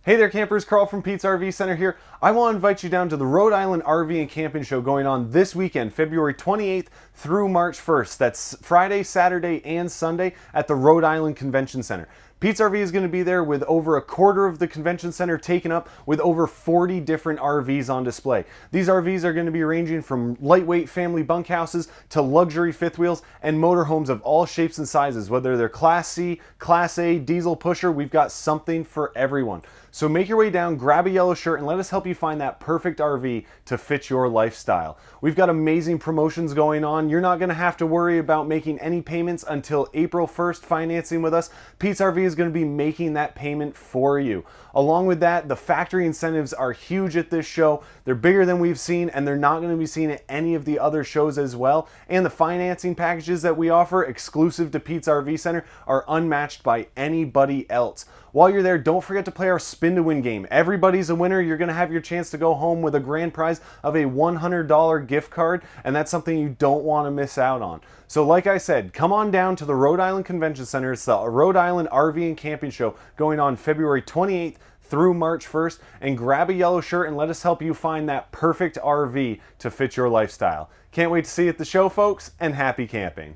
Hey there campers, Carl from Pete's RV Center here. I want to invite you down to the Rhode Island RV and Camping Show going on this weekend, February 28th through March 1st. That's Friday, Saturday, and Sunday at the Rhode Island Convention Center. Pete's RV is going to be there with over a quarter of the convention center taken up with over 40 different RVs on display. These RVs are going to be ranging from lightweight family bunkhouses to luxury fifth wheels and motorhomes of all shapes and sizes. Whether they're Class C, Class A, diesel pusher, we've got something for everyone. So make your way down, grab a yellow shirt, and let us help you find that perfect RV to fit your lifestyle. We've got amazing promotions going on. You're not going to have to worry about making any payments until April 1st financing with us. Pete's RV is going to be making that payment for you. Along with that, the factory incentives are huge at this show. They're bigger than we've seen, and they're not going to be seen at any of the other shows as well. And the financing packages that we offer exclusive to Pete's RV Center are unmatched by anybody else. While you're there, don't forget to play our spin to win game. Everybody's a winner. You're going to have your chance to go home with a grand prize of a $100 gift card, and that's something you don't want to miss out on. So like I said, come on down to the Rhode Island Convention Center. It's the Rhode Island RV and Camping Show going on February 28th through March 1st, and grab a yellow shirt and let us help you find that perfect RV to fit your lifestyle. Can't wait to see you at the show, folks, and happy camping.